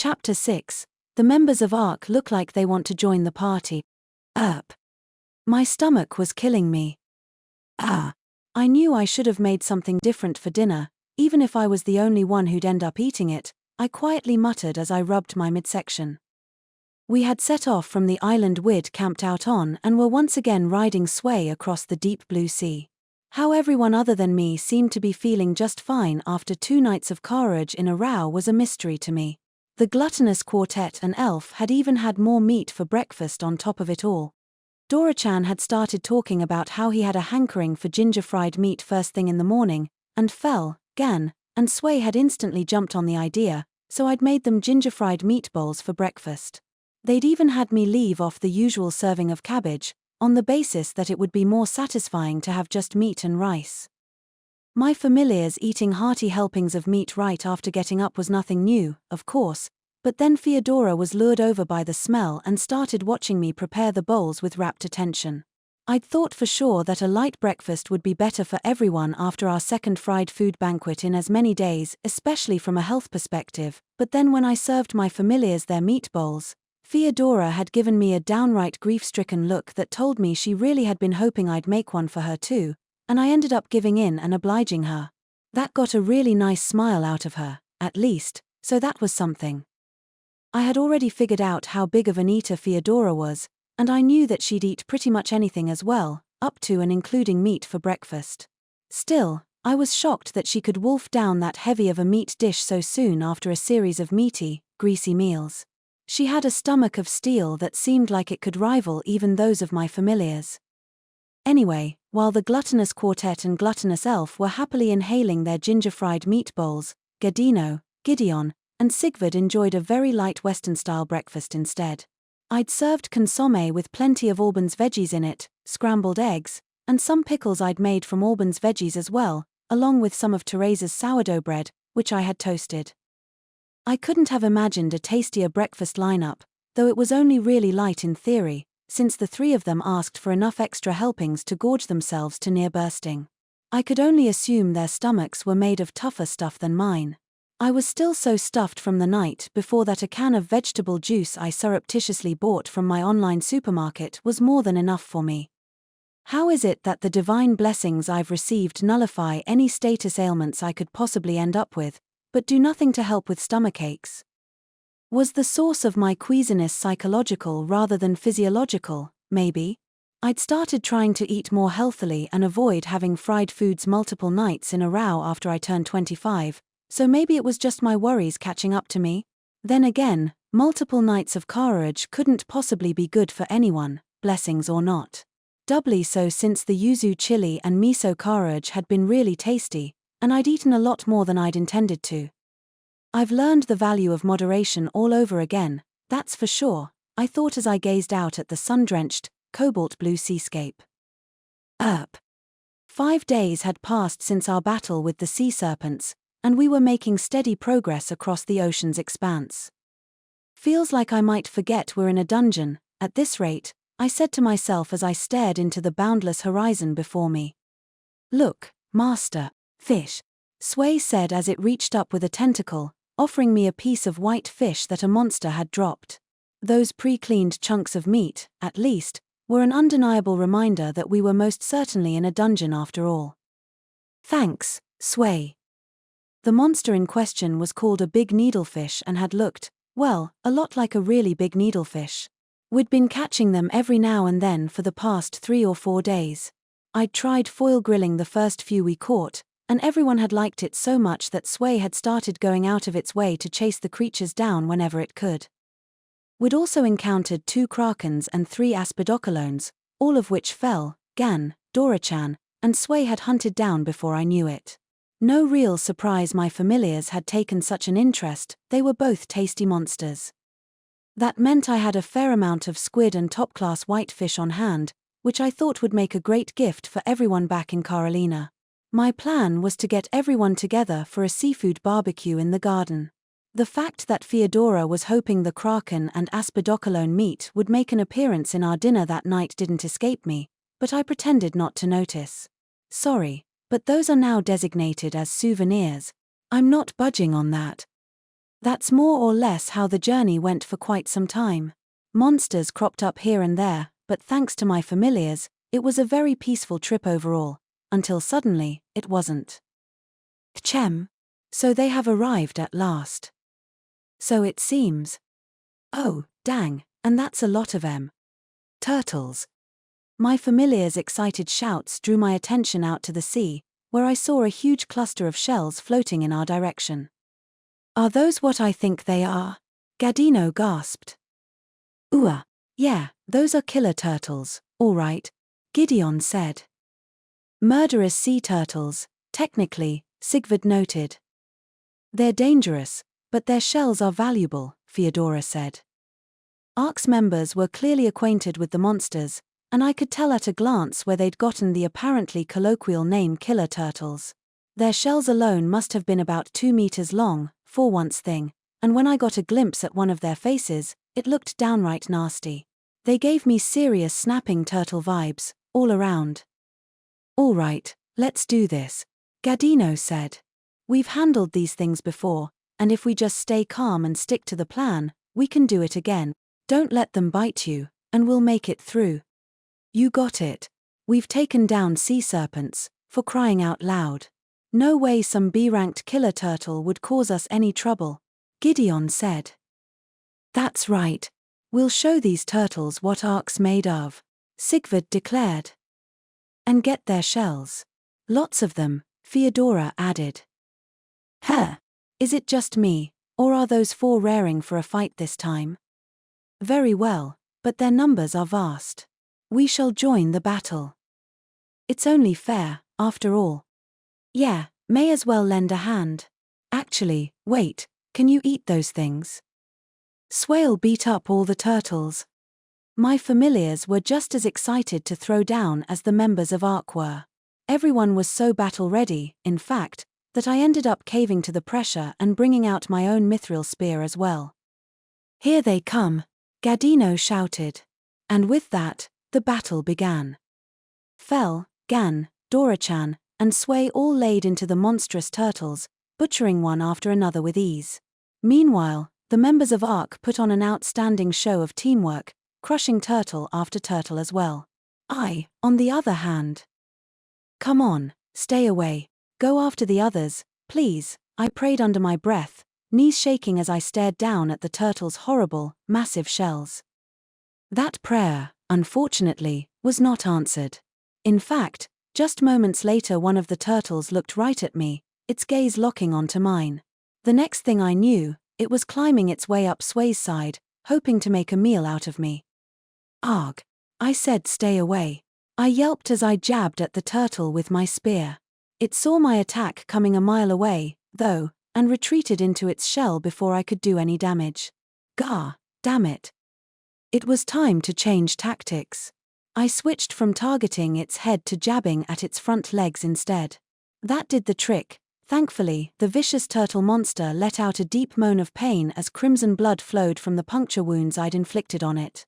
Chapter 6. The members of ARC look like they want to join the party. My stomach was killing me. I knew I should have made something different for dinner, even if I was the only one who'd end up eating it, I quietly muttered as I rubbed my midsection. We had set off from the island we'd camped out on and were once again riding Sway across the deep blue sea. How everyone other than me seemed to be feeling just fine after 2 nights of carnage in a row was a mystery to me. The gluttonous quartet and Elf had even had more meat for breakfast on top of it all. Dora-chan had started talking about how he had a hankering for ginger-fried meat first thing in the morning, and Gan, and Sway had instantly jumped on the idea, so I'd made them ginger-fried meatballs for breakfast. They'd even had me leave off the usual serving of cabbage, on the basis that it would be more satisfying to have just meat and rice. My familiars eating hearty helpings of meat right after getting up was nothing new, of course, but then Theodora was lured over by the smell and started watching me prepare the bowls with rapt attention. I'd thought for sure that a light breakfast would be better for everyone after our second fried food banquet in as many days, especially from a health perspective, but then when I served my familiars their meat bowls, Theodora had given me a downright grief-stricken look that told me she really had been hoping I'd make one for her too, and I ended up giving in and obliging her. That got a really nice smile out of her, at least, so that was something. I had already figured out how big of an eater Theodora was, and I knew that she'd eat pretty much anything as well, up to and including meat for breakfast. Still, I was shocked that she could wolf down that heavy of a meat dish so soon after a series of meaty, greasy meals. She had a stomach of steel that seemed like it could rival even those of my familiars. Anyway, while the gluttonous quartet and gluttonous Elf were happily inhaling their ginger-fried meatballs, Gideon, and Sigvard enjoyed a very light Western-style breakfast instead. I'd served consommé with plenty of Auburn's veggies in it, scrambled eggs, and some pickles I'd made from Auburn's veggies as well, along with some of Teresa's sourdough bread, which I had toasted. I couldn't have imagined a tastier breakfast lineup, though it was only really light in theory, since the 3 of them asked for enough extra helpings to gorge themselves to near bursting. I could only assume their stomachs were made of tougher stuff than mine. I was still so stuffed from the night before that a can of vegetable juice I surreptitiously bought from my online supermarket was more than enough for me. How is it that the divine blessings I've received nullify any status ailments I could possibly end up with, but do nothing to help with stomachaches? Was the source of my queasiness psychological rather than physiological, maybe? I'd started trying to eat more healthily and avoid having fried foods multiple nights in a row after I turned 25, so maybe it was just my worries catching up to me? Then again, multiple nights of carnage couldn't possibly be good for anyone, blessings or not. Doubly so since the yuzu chili and miso carnage had been really tasty, and I'd eaten a lot more than I'd intended to. I've learned the value of moderation all over again, that's for sure, I thought as I gazed out at the sun-drenched, cobalt-blue seascape. 5 days had passed since our battle with the sea serpents, and we were making steady progress across the ocean's expanse. Feels like I might forget we're in a dungeon, at this rate, I said to myself as I stared into the boundless horizon before me. Look, Master, fish, Sway said as it reached up with a tentacle, offering me a piece of white fish that a monster had dropped. Those pre-cleaned chunks of meat, at least, were an undeniable reminder that we were most certainly in a dungeon after all. Thanks, Sway. The monster in question was called a big needlefish and had looked, well, a lot like a really big needlefish. We'd been catching them every now and then for the past 3 or 4 days. I'd tried foil grilling the first few we caught, and everyone had liked it so much that Sway had started going out of its way to chase the creatures down whenever it could. We'd also encountered 2 krakens and 3 aspidocolones, all of which Gan, Dora-chan, and Sway had hunted down before I knew it. No real surprise my familiars had taken such an interest, they were both tasty monsters. That meant I had a fair amount of squid and top-class whitefish on hand, which I thought would make a great gift for everyone back in Carolina. My plan was to get everyone together for a seafood barbecue in the garden. The fact that Theodora was hoping the kraken and aspidocolone meat would make an appearance in our dinner that night didn't escape me, but I pretended not to notice. Sorry, but those are now designated as souvenirs. I'm not budging on that. That's more or less how the journey went for quite some time. Monsters cropped up here and there, but thanks to my familiars, it was a very peaceful trip overall, until suddenly, it wasn't. Tchem. So they have arrived at last. So it seems. Oh, dang, and that's a lot of turtles. My familiar's excited shouts drew my attention out to the sea, where I saw a huge cluster of shells floating in our direction. Are those what I think they are? Gadino gasped. Yeah, those are killer turtles, all right, Gideon said. Murderous sea turtles, technically, Sigvard noted. They're dangerous, but their shells are valuable, Theodora said. ARC's members were clearly acquainted with the monsters, and I could tell at a glance where they'd gotten the apparently colloquial name killer turtles. Their shells alone must have been about 2 meters long, for once thing, and when I got a glimpse at one of their faces, it looked downright nasty. They gave me serious snapping turtle vibes, all around. All right, let's do this, Gadino said. We've handled these things before, and if we just stay calm and stick to the plan, we can do it again. Don't let them bite you, and we'll make it through. You got it. We've taken down sea serpents, for crying out loud. No way some B-ranked killer turtle would cause us any trouble, Gideon said. That's right. We'll show these turtles what ARC's made of, Sigvard declared. And get their shells. Lots of them, Theodora added. Is it just me, or are those 4 raring for a fight this time? Very well, but their numbers are vast. We shall join the battle. It's only fair, after all. Yeah, may as well lend a hand. Actually, wait, can you eat those things? Swale beat up all the turtles. My familiars were just as excited to throw down as the members of ARC were. Everyone was so battle-ready, in fact, that I ended up caving to the pressure and bringing out my own mithril spear as well. Here they come, Gadino shouted. And with that, the battle began. Fel, Gan, Dorachan, and Sway all laid into the monstrous turtles, butchering one after another with ease. Meanwhile, the members of ARC put on an outstanding show of teamwork, crushing turtle after turtle as well. I, on the other hand. Come on, stay away. Go after the others, please, I prayed under my breath, knees shaking as I stared down at the turtle's horrible, massive shells. That prayer, unfortunately, was not answered. In fact, just moments later one of the turtles looked right at me, its gaze locking onto mine. The next thing I knew, it was climbing its way up Sway's side, hoping to make a meal out of me. Arg! I said stay away. I yelped as I jabbed at the turtle with my spear. It saw my attack coming a mile away, though, and retreated into its shell before I could do any damage. Gah, damn it. It was time to change tactics. I switched from targeting its head to jabbing at its front legs instead. That did the trick. Thankfully, the vicious turtle monster let out a deep moan of pain as crimson blood flowed from the puncture wounds I'd inflicted on it.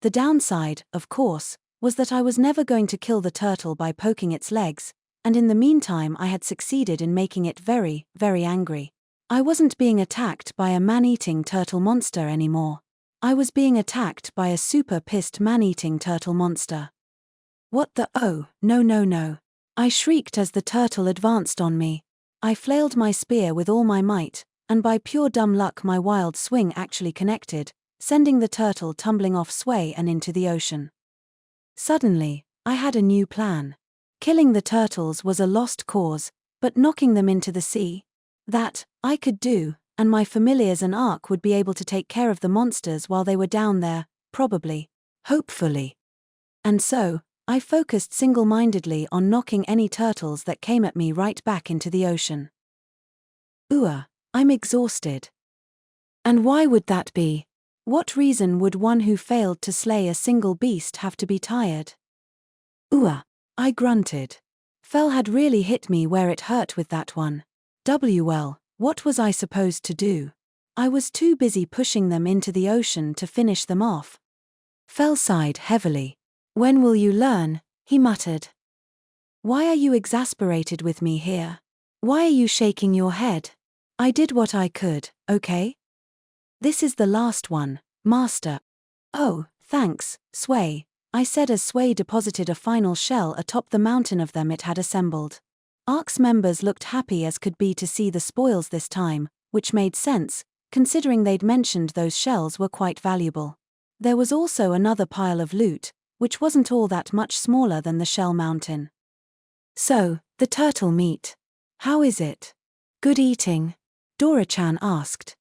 The downside, of course, was that I was never going to kill the turtle by poking its legs, and in the meantime I had succeeded in making it very, very angry. I wasn't being attacked by a man-eating turtle monster anymore. I was being attacked by a super pissed man-eating turtle monster. What the oh, no. I shrieked as the turtle advanced on me. I flailed my spear with all my might, and by pure dumb luck my wild swing actually connected, sending the turtle tumbling off Sway and into the ocean. Suddenly, I had a new plan. Killing the turtles was a lost cause, but knocking them into the sea? That, I could do, and my familiars and ARC would be able to take care of the monsters while they were down there, probably. Hopefully. And so, I focused single-mindedly on knocking any turtles that came at me right back into the ocean. I'm exhausted. And why would that be? What reason would one who failed to slay a single beast have to be tired? I grunted. Fel had really hit me where it hurt with that one. Well, what was I supposed to do? I was too busy pushing them into the ocean to finish them off. Fel sighed heavily. When will you learn? He muttered. Why are you exasperated with me here? Why are you shaking your head? I did what I could, okay? This is the last one, Master. Oh, thanks, Sway, I said as Sway deposited a final shell atop the mountain of them it had assembled. ARC's members looked happy as could be to see the spoils this time, which made sense, considering they'd mentioned those shells were quite valuable. There was also another pile of loot, which wasn't all that much smaller than the shell mountain. So, the turtle meat. How is it? Good eating? Dora-chan asked.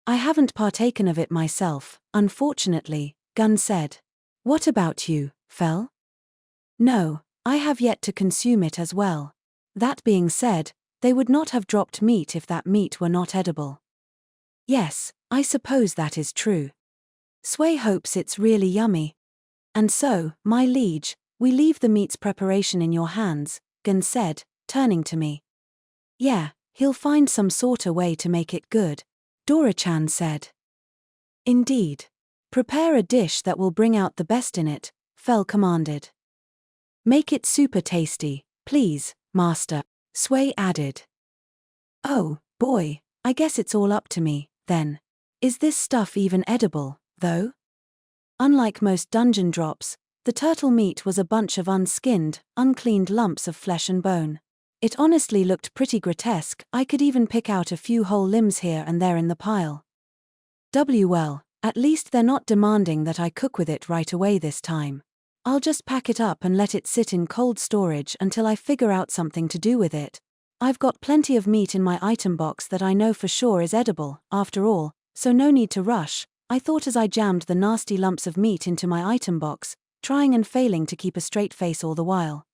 I haven't partaken of it myself, unfortunately, Gun said. What about you, Fel? No, I have yet to consume it as well. That being said, they would not have dropped meat if that meat were not edible. Yes, I suppose that is true. Sway hopes it's really yummy. And so, my liege, we leave the meat's preparation in your hands, Gun said, turning to me. Yeah, he'll find some sort of way to make it good, Dora-chan said. Indeed. Prepare a dish that will bring out the best in it, Fel commanded. Make it super tasty, please, Master, Sway added. Oh, boy, I guess it's all up to me, then. Is this stuff even edible, though? Unlike most dungeon drops, the turtle meat was a bunch of unskinned, uncleaned lumps of flesh and bone. It honestly looked pretty grotesque. I could even pick out a few whole limbs here and there in the pile. Well, at least they're not demanding that I cook with it right away this time. I'll just pack it up and let it sit in cold storage until I figure out something to do with it. I've got plenty of meat in my item box that I know for sure is edible, after all, so no need to rush, I thought as I jammed the nasty lumps of meat into my item box, trying and failing to keep a straight face all the while.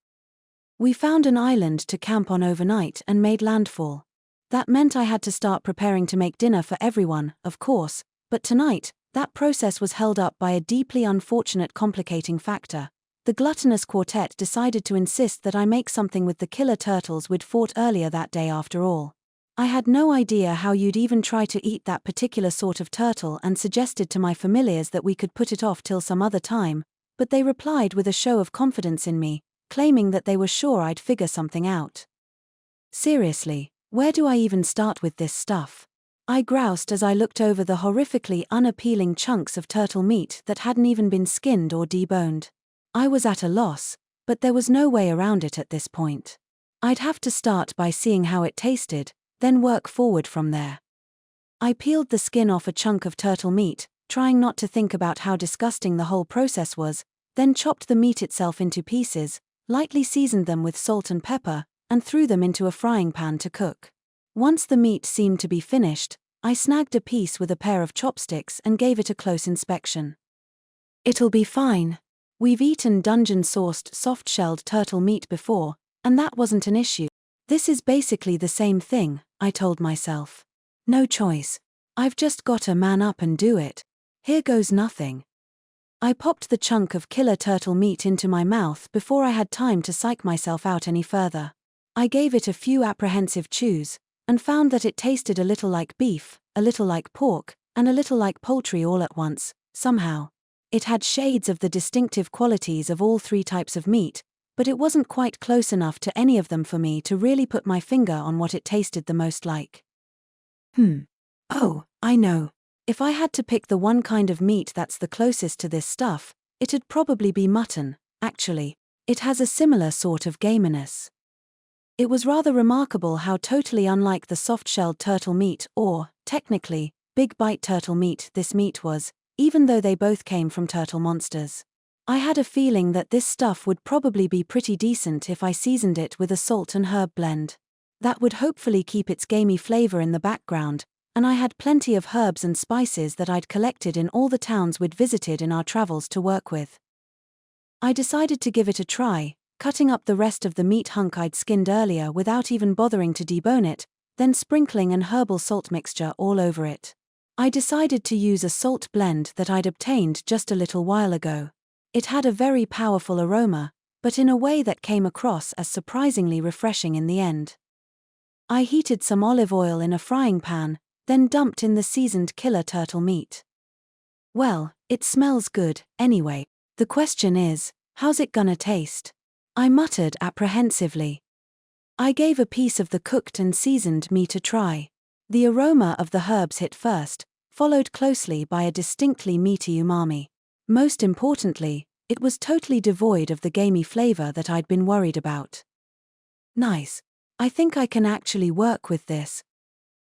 We found an island to camp on overnight and made landfall. That meant I had to start preparing to make dinner for everyone, of course, but tonight, that process was held up by a deeply unfortunate complicating factor. The gluttonous quartet decided to insist that I make something with the killer turtles we'd fought earlier that day after all. I had no idea how you'd even try to eat that particular sort of turtle and suggested to my familiars that we could put it off till some other time, but they replied with a show of confidence in me, claiming that they were sure I'd figure something out. Seriously, where do I even start with this stuff? I groused as I looked over the horrifically unappealing chunks of turtle meat that hadn't even been skinned or deboned. I was at a loss, but there was no way around it at this point. I'd have to start by seeing how it tasted, then work forward from there. I peeled the skin off a chunk of turtle meat, trying not to think about how disgusting the whole process was, then chopped the meat itself into pieces, lightly seasoned them with salt and pepper, and threw them into a frying pan to cook. Once the meat seemed to be finished, I snagged a piece with a pair of chopsticks and gave it a close inspection. It'll be fine. We've eaten dungeon-sourced soft-shelled turtle meat before, and that wasn't an issue. This is basically the same thing, I told myself. No choice. I've just gotta man up and do it. Here goes nothing. I popped the chunk of killer turtle meat into my mouth before I had time to psych myself out any further. I gave it a few apprehensive chews, and found that it tasted a little like beef, a little like pork, and a little like poultry all at once, somehow. It had shades of the distinctive qualities of all three types of meat, but it wasn't quite close enough to any of them for me to really put my finger on what it tasted the most like. Oh, I know. If I had to pick the one kind of meat that's the closest to this stuff, it'd probably be mutton, actually. It has a similar sort of gaminess. It was rather remarkable how totally unlike the soft-shelled turtle meat or, technically, big bite turtle meat this meat was, even though they both came from turtle monsters. I had a feeling that this stuff would probably be pretty decent if I seasoned it with a salt and herb blend. That would hopefully keep its gamey flavor in the background, and I had plenty of herbs and spices that I'd collected in all the towns we'd visited in our travels to work with. I decided to give it a try, cutting up the rest of the meat hunk I'd skinned earlier without even bothering to debone it, then sprinkling an herbal salt mixture all over it. I decided to use a salt blend that I'd obtained just a little while ago. It had a very powerful aroma, but in a way that came across as surprisingly refreshing in the end. I heated some olive oil in a frying pan, then dumped in the seasoned killer turtle meat. Well, it smells good, anyway. The question is, how's it gonna taste? I muttered apprehensively. I gave a piece of the cooked and seasoned meat a try. The aroma of the herbs hit first, followed closely by a distinctly meaty umami. Most importantly, it was totally devoid of the gamey flavor that I'd been worried about. Nice. I think I can actually work with this.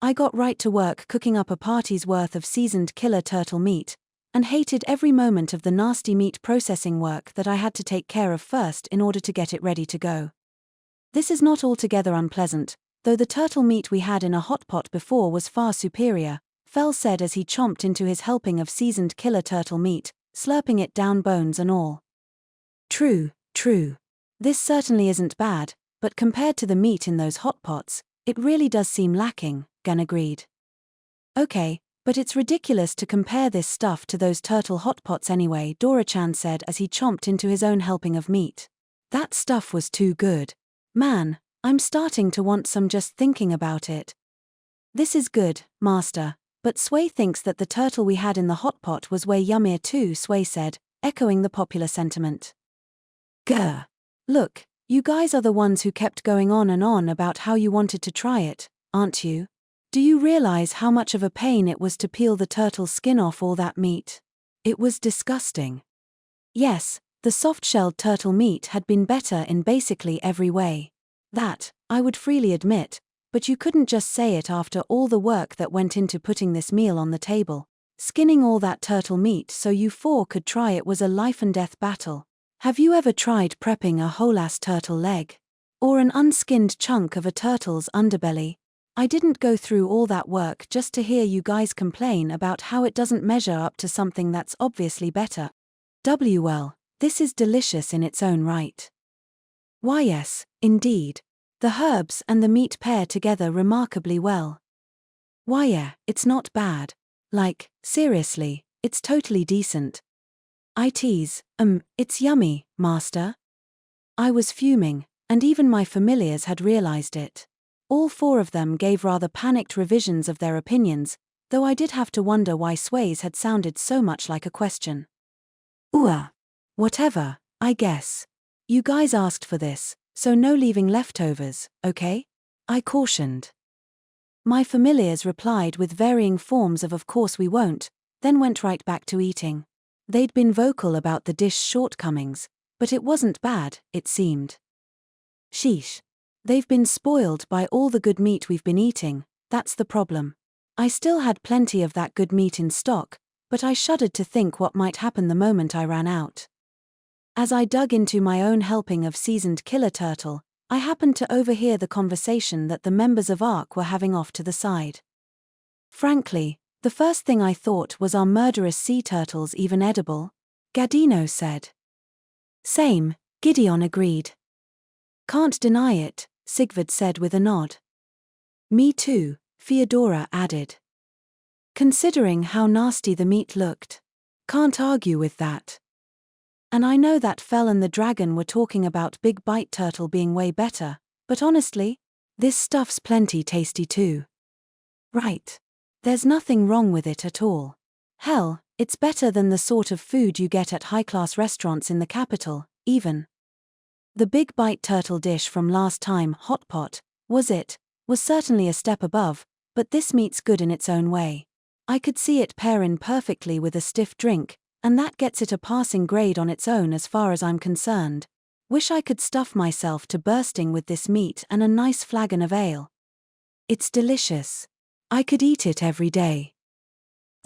I got right to work cooking up a party's worth of seasoned killer turtle meat, and hated every moment of the nasty meat processing work that I had to take care of first in order to get it ready to go. This is not altogether unpleasant, though the turtle meat we had in a hot pot before was far superior, Fell said as he chomped into his helping of seasoned killer turtle meat, slurping it down bones and all. True. This certainly isn't bad, but compared to the meat in those hot pots, it really does seem lacking, Gun agreed. Okay, but it's ridiculous to compare this stuff to those turtle hot pots anyway, Dora-chan said as he chomped into his own helping of meat. That stuff was too good. Man, I'm starting to want some just thinking about it. This is good, Master, but Sway thinks that the turtle we had in the hot pot was way yummier too, Sway said, echoing the popular sentiment. Grr. Look, you guys are the ones who kept going on and on about how you wanted to try it, aren't you? Do you realize how much of a pain it was to peel the turtle's skin off all that meat? It was disgusting. Yes, the soft-shelled turtle meat had been better in basically every way. That, I would freely admit, but you couldn't just say it after all the work that went into putting this meal on the table. Skinning all that turtle meat so you four could try it was a life-and-death battle. Have you ever tried prepping a whole-ass turtle leg? Or an unskinned chunk of a turtle's underbelly? I didn't go through all that work just to hear you guys complain about how it doesn't measure up to something that's obviously better. Well, this is delicious in its own right. Why yes, indeed. The herbs and the meat pair together remarkably well. Why yeah, it's not bad. Like, seriously, it's totally decent. I tease, it's yummy, Master. I was fuming, and even my familiars had realized it. All four of them gave rather panicked revisions of their opinions, though I did have to wonder why Sway's had sounded so much like a question. Whatever, I guess. You guys asked for this, so no leaving leftovers, okay? I cautioned. My familiars replied with varying forms of course we won't, then went right back to eating. They'd been vocal about the dish's shortcomings, but it wasn't bad, it seemed. Sheesh. They've been spoiled by all the good meat we've been eating, that's the problem. I still had plenty of that good meat in stock, but I shuddered to think what might happen the moment I ran out. As I dug into my own helping of seasoned killer turtle, I happened to overhear the conversation that the members of ARC were having off to the side. Frankly, the first thing I thought was, are murderous sea turtles even edible? Gadino said. Same, Gideon agreed. Can't deny it, Sigvard said with a nod. Me too, Theodora added. Considering how nasty the meat looked. Can't argue with that. And I know that Fell and the dragon were talking about Big Bite Turtle being way better, but honestly, this stuff's plenty tasty too. Right. There's nothing wrong with it at all. Hell, it's better than the sort of food you get at high-class restaurants in the capital, even. The Big Bite Turtle dish from last time, Hot Pot, was certainly a step above, but this meat's good in its own way. I could see it pair in perfectly with a stiff drink, and that gets it a passing grade on its own as far as I'm concerned. Wish I could stuff myself to bursting with this meat and a nice flagon of ale. It's delicious. I could eat it every day.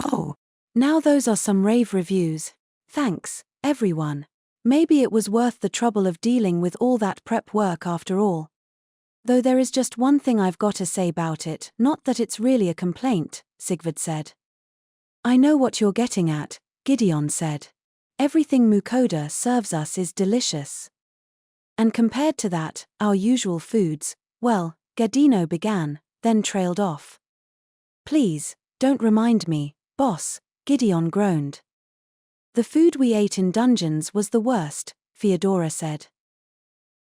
Oh, now those are some rave reviews. Thanks, everyone. Maybe it was worth the trouble of dealing with all that prep work after all. Though there is just one thing I've got to say about it, not that it's really a complaint, Sigvard said. I know what you're getting at, Gideon said. Everything Mukouda serves us is delicious. And compared to that, our usual foods, well, Gadino began, then trailed off. Please, don't remind me, boss, Gideon groaned. The food we ate in dungeons was the worst, Theodora said.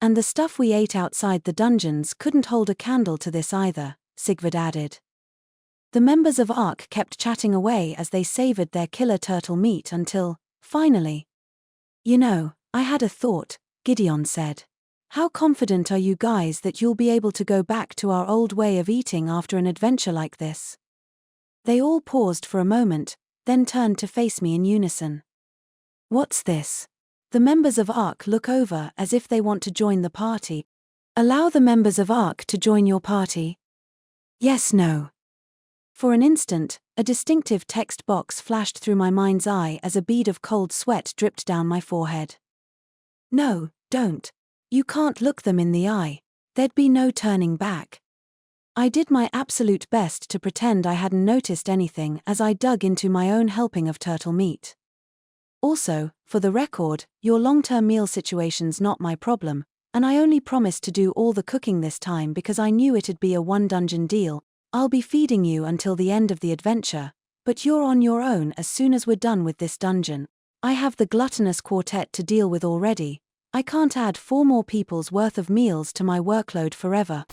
And the stuff we ate outside the dungeons couldn't hold a candle to this either, Sigvard added. The members of ARC kept chatting away as they savored their killer turtle meat until, finally. You know, I had a thought, Gideon said. How confident are you guys that you'll be able to go back to our old way of eating after an adventure like this?" They all paused for a moment, then turned to face me in unison. "What's this?" The members of ARC look over as if they want to join the party. "Allow the members of ARC to join your party?" Yes, no. For an instant, a distinctive text box flashed through my mind's eye as a bead of cold sweat dripped down my forehead. No, don't. You can't look them in the eye. There'd be no turning back. I did my absolute best to pretend I hadn't noticed anything as I dug into my own helping of turtle meat. Also, for the record, your long-term meal situation's not my problem, and I only promised to do all the cooking this time because I knew it'd be a one-dungeon deal. I'll be feeding you until the end of the adventure, but you're on your own as soon as we're done with this dungeon. I have the gluttonous quartet to deal with already. I can't add 4 more people's worth of meals to my workload forever.